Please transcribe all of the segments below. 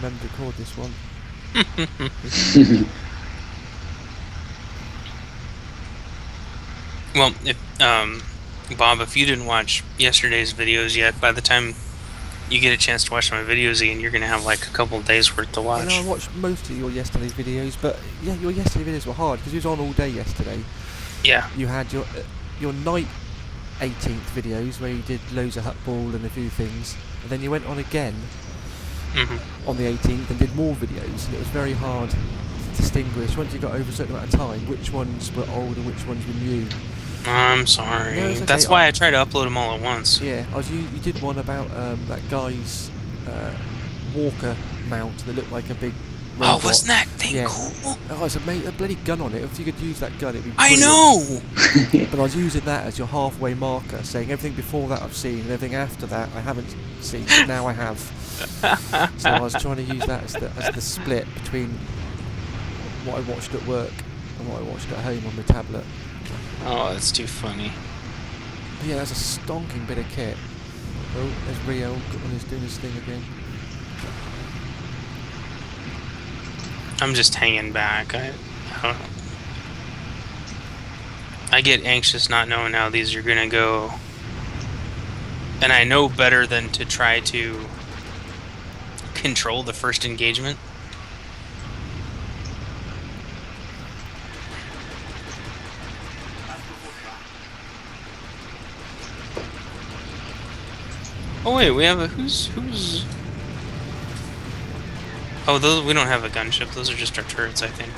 remember to record this one. Well, if Bob, if you didn't watch yesterday's videos yet, by the time you get a chance to watch my videos again, you're gonna have like a couple of days worth to watch. I know I watched most of your yesterday's videos, but yeah, your yesterday videos were hard because you was on all day yesterday. Yeah. You had your night 18th videos where you did loads of hut ball and a few things, and then you went on again on the 18th and did more videos, and it was very hard to distinguish once you got over a certain amount of time which ones were old and which ones were new. I'm sorry. No, okay. That's why I try to upload them all at once. Yeah, you did one about that guy's Walker mount that looked like a big robot. Oh, wasn't that thing cool? Oh, it's a bloody gun on it. If you could use that gun, it'd be I brilliant. know! But I was using that as your halfway marker, saying everything before that I've seen and everything after that I haven't seen, but now I have. So I was trying to use that as the split between what I watched at work and what I watched at home on my tablet. Oh, that's too funny. But yeah, that's a stonking bit of kit. Oh, there's Rio when he's doing his thing again. I'm just hanging back. I don't know. I get anxious not knowing how these are gonna go. And I know better than to try to control the first engagement. Oh wait, we have a who's oh, those, we don't have a gunship. Those are just our turrets, I think.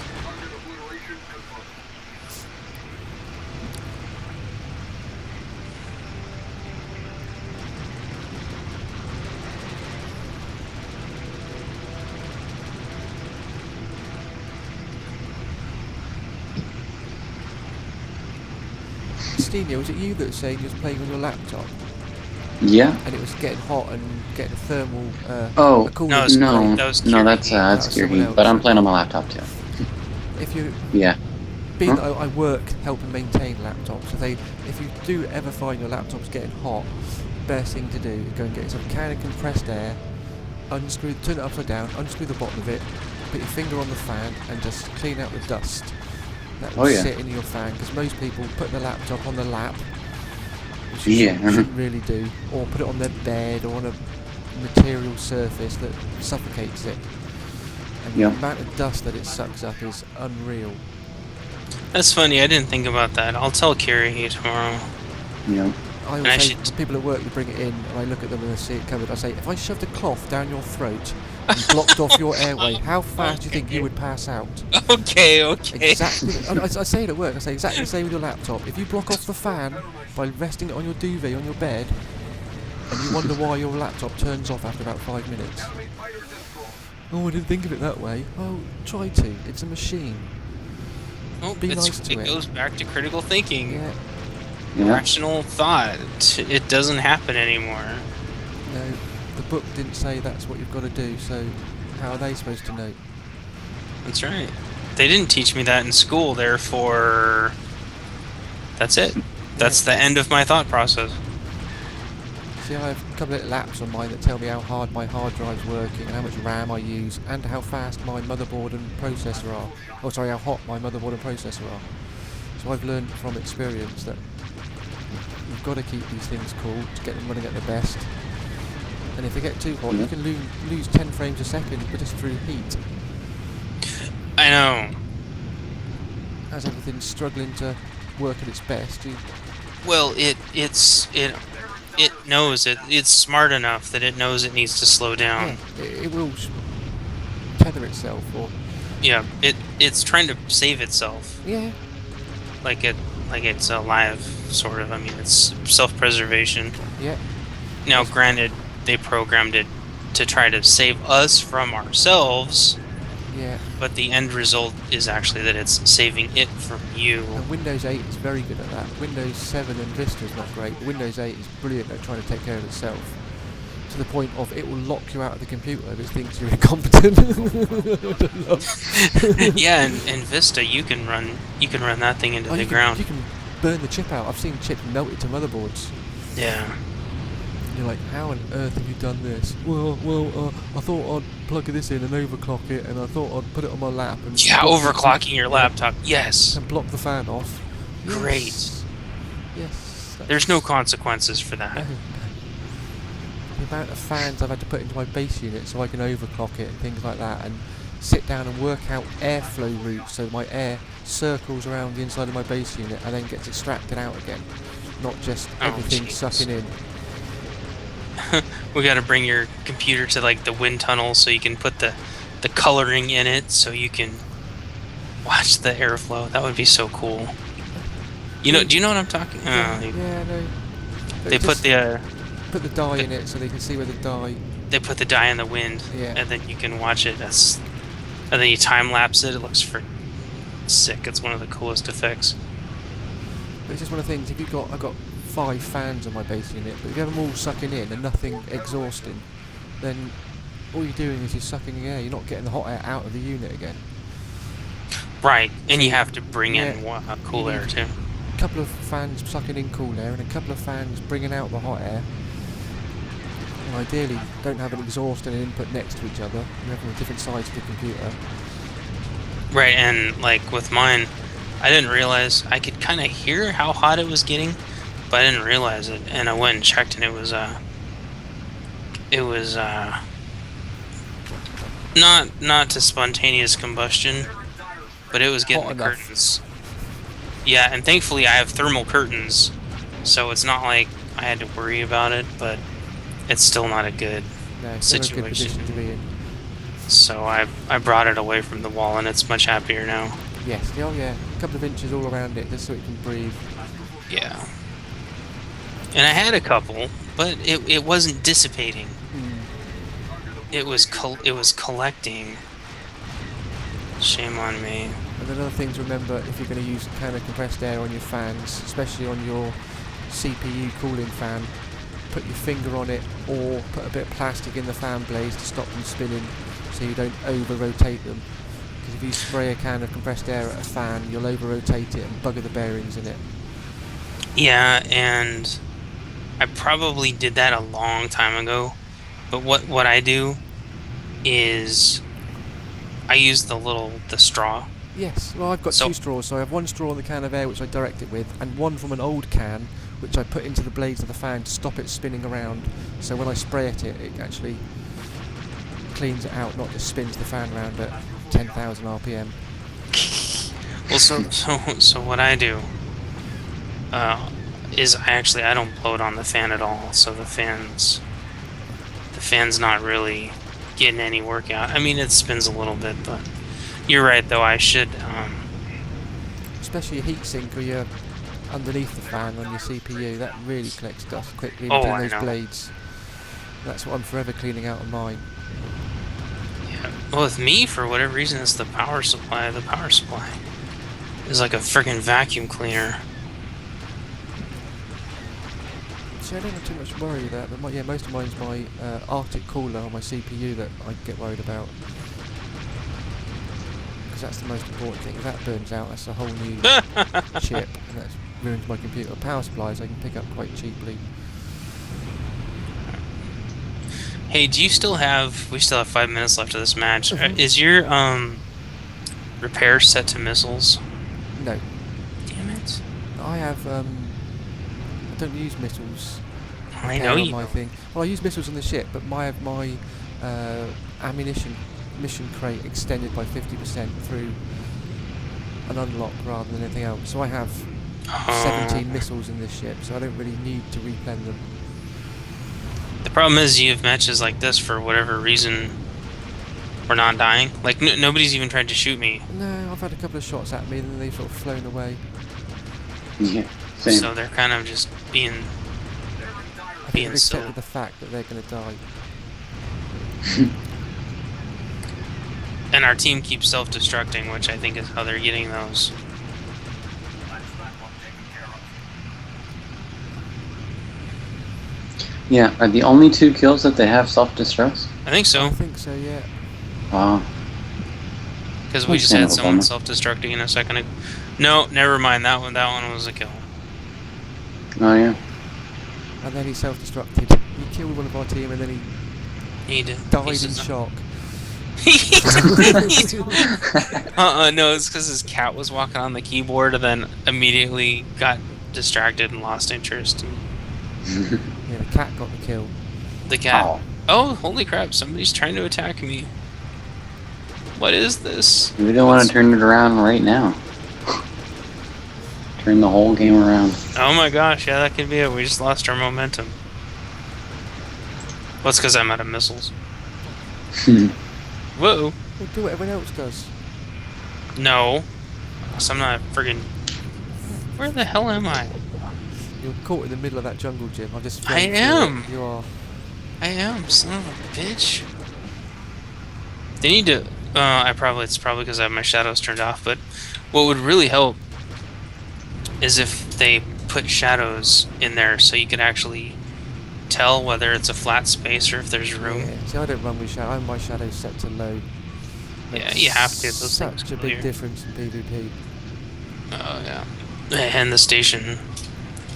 Stevie, was it you that was saying you was playing on your laptop? Yeah. And it was getting hot and getting a thermal. Oh, a cooling no, spray? no, That was that's was Gear someone Heat, else. but I'm playing on my laptop too. If you Yeah. being that I work helping maintain laptops, if you do ever find your laptop's getting hot, best thing to do is go and get yourself a can of compressed air, turn it upside down, unscrew the bottom of it, put your finger on the fan and just clean out the dust that will sit in your fan, because most people put their laptop on the lap, which you shouldn't really do, or put it on their bed or on a material surface that suffocates it. And the amount of dust that it sucks up is unreal. That's funny, I didn't think about that. I'll tell Carrie tomorrow. Yeah. I always say to people at work, you bring it in, and I look at them and I see it covered. I say, if I shoved a cloth down your throat and blocked off your airway, how fast do you think you would pass out? Okay. Exactly. I say it at work. I say exactly the same with your laptop. If you block off the fan by resting it on your duvet on your bed, and you wonder why your laptop turns off after about 5 minutes. Oh, I didn't think of it that way. Oh, try to. It's a machine. Oh, Be nice to it goes back to critical thinking. Yeah. Rational thought. It doesn't happen anymore. No, the book didn't say that's what you've got to do, so how are they supposed to know? That's right. They didn't teach me that in school, therefore that's it. That's the end of my thought process. See, I have a couple of little apps on mine that tell me how hard my hard drive's working and how much RAM I use and how fast my motherboard and processor are. Oh, sorry, how hot my motherboard and processor are. So I've learned from experience that you've got to keep these things cool to get them running at their best. And if they get too hot, you can lose 10 frames a second, but just through heat. I know. As everything's struggling to work at its best, Well, it knows it's smart enough that it knows it needs to slow down. Yeah, it will tether itself, or yeah, it's trying to save itself. yeah, like it's alive, sort of. I mean, it's self-preservation. yeah. Now, granted, they programmed it to try to save us from ourselves. Yeah. But the end result is actually that it's saving it from you. And Windows 8 is very good at that. Windows 7 and Vista is not great, but Windows 8 is brilliant at trying to take care of itself. To the point of it will lock you out of the computer if it thinks you're incompetent. Yeah, and Vista, you can run that thing into the ground. You can burn the chip out. I've seen chips melted to motherboards. Yeah. And you're like, how on earth have you done this? Well, I thought I'd plug this in and overclock it, and I thought I'd put it on my lap and Yeah, block overclocking your laptop. Yes. and block the fan off. Great. Yes. Yes. There's no consequences for that. No. The amount of fans I've had to put into my base unit so I can overclock it and things like that, and sit down and work out airflow routes so my air circles around the inside of my base unit and then gets extracted out again, not just everything jeez. sucking in. We gotta bring your computer to like the wind tunnel so you can put the coloring in it so you can watch the airflow. That would be so cool. You know, do you know what I'm talking? Yeah, no. They put the put the dye in it so they can see where the dye. they put the dye in the wind, Yeah. and then you can watch it. And then you time lapse it. It looks sick. It's one of the coolest effects. But it's just one of the things. If I've got 5 fans on my base unit, but if you have them all sucking in and nothing exhausting, then all you're doing is you're sucking air. You're not getting the hot air out of the unit again. Right, and you have to bring Yeah. in cool air too. A couple of fans sucking in cool air and a couple of fans bringing out the hot air. And ideally, don't have an exhaust and an input next to each other. You have them on different sides of the computer. Right, and like with mine, I didn't realize I could kind of hear how hot it was getting, but I didn't realize it. And I went and checked, and it was not to spontaneous combustion, but it was getting Hot the enough. curtains. Yeah, and thankfully I have thermal curtains, so it's not like I had to worry about it, but it's still not a good No, it's not a good situation. position to be in. So I brought it away from the wall, and it's much happier now. Yes, oh yeah, a couple of inches all around it just so it can breathe. Yeah. And I had a couple, but it wasn't dissipating. It was collecting. Shame on me. And another thing to remember, if you're going to use kind of compressed air on your fans, especially on your CPU cooling fan, put your finger on it or put a bit of plastic in the fan blades to stop them spinning so you don't over-rotate them. Because if you spray a can of compressed air at a fan, you'll over-rotate it and bugger the bearings in it. Yeah, and I probably did that a long time ago. But what I do is I use the straw. Yes, well I've got 2 straws, so I have 1 straw in the can of air which I direct it with, and 1 from an old can which I put into the blades of the fan to stop it spinning around, so when I spray at it, it actually cleans it out, not just spins the fan around at 10,000 RPM. Well, so what I do is I don't blow it on the fan at all, so the fan's not really getting any work out. I mean, it spins a little bit, but you're right though. I should. Especially your heatsink or your underneath the fan on your CPU, that really collects dust quickly Oh, between I those know. blades. That's what I'm forever cleaning out on mine. Yeah. Well, with me, for whatever reason, it's the power supply. The power supply is like a freaking vacuum cleaner. See, I don't have too much worry with that, but most of mine's my Arctic cooler on my CPU that I get worried about. Because that's the most important thing. If that burns out, that's a whole new chip, and that ruins my computer. Power supplies I can pick up quite cheaply. Hey, do you still have? We still have 5 minutes left of this match. Mhm. Is your repair set to missiles? No, Damn it! I have. I don't use missiles. I repair know on you. my thing. Well, I use missiles on the ship, but my ammunition mission crate extended by 50% through an unlock rather than anything else. So I have 17 missiles in this ship, so I don't really need to replen them. The problem is you have matches like this for whatever reason we're not dying. Like nobody's even tried to shoot me. No, I've had a couple of shots at me and then they've sort of flown away. Yeah, same. So they're kind of just being I think they've silly. accepted the fact that they're going to die. And our team keeps self-destructing, which I think is how they're getting those. Yeah, are the only 2 kills that they have self-destructs? I think so, I think so, yeah. Wow. because we That's just kind had of a someone bummer. self-destructing in a second ago. No, never mind. That one was a kill. Oh yeah. And then he self-destructed. He killed one of our team and then he He died in shock. No, it's because his cat was walking on the keyboard and then immediately got distracted and lost interest. Yeah, the cat got the kill. The cat. Oh. Oh, holy crap! Somebody's trying to attack me. What is this? We don't want to turn it around right now. Turn the whole game around. Oh my gosh! Yeah, that could be it. We just lost our momentum. Well, it's because I'm out of missiles. Whoa! We'll do what everyone else does. No, so I'm not friggin'. Where the hell am I? You're caught in the middle of that jungle, Jim. I just. I am. You are. I am, son of a bitch. They need to. It's probably because I have my shadows turned off. But what would really help is if they put shadows in there, so you can actually tell whether it's a flat space or if there's room. Yeah. See, I don't run with shadow. I have my shadows set to low. Yeah, you have to. Those things Such a big difference in PvP. Oh yeah. And the station,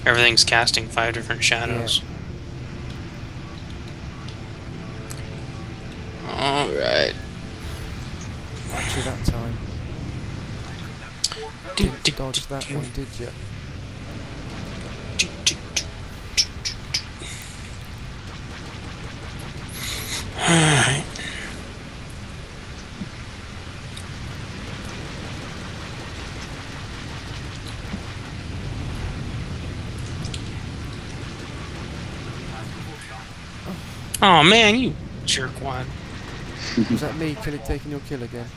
everything's casting 5 different shadows. Yeah. All right. Actually, that time. Didn't dodge that one, did you? Alright. Oh man, you jerkwad. Was that me taking your kill again?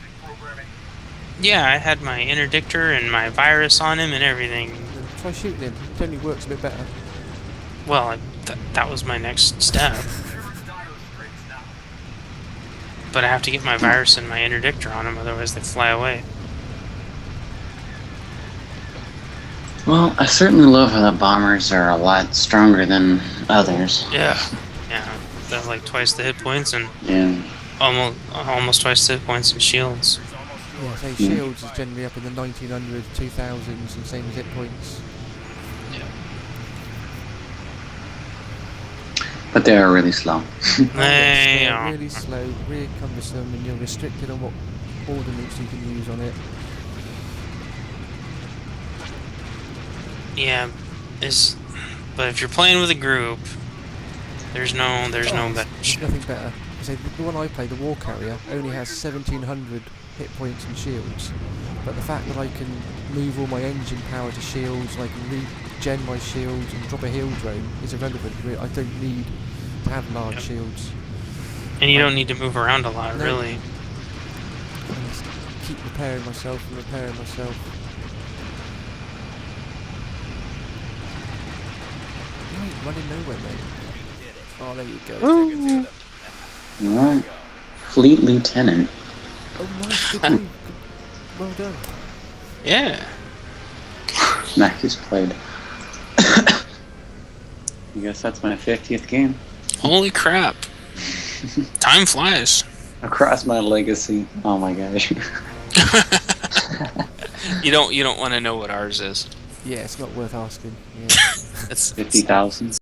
Yeah, I had my interdictor and my virus on him and everything. Then try shooting him. It only works a bit better. Well, that was my next step. But I have to get my virus and my interdictor on him, otherwise they fly away. Well, I certainly love how the bombers are a lot stronger than others. Yeah. Yeah. They have like twice the hit points and Yeah. almost twice the hit points and shields. Yeah, so shields is generally up in the 1900s, 2000s, and same as hit points. Yeah. But they are really slow. They They're are. really slow, really cumbersome, and you're restricted on what ordnance you can use on it. Yeah. But if you're playing with a group, there's no There's better. nothing better. So the one I play, the Warcarrier, only has 1700 hit points and shields. But the fact that I can move all my engine power to shields, and I can regen my shields and drop a heal drone is irrelevant. I don't need to have large Yep. shields. And you don't need to move around a lot, No. really. I just keep repairing myself and repairing myself. You ain't running nowhere, mate. Oh, there you go. Alright. Fleet Lieutenant. Oh, nice. Good move. Well done. Yeah. Nice played. I guess that's my 50th game. Holy crap. Time flies. Across my legacy. Oh my gosh. You don't want to know what ours is. Yeah, it's not worth asking. Yeah. It's 50,000.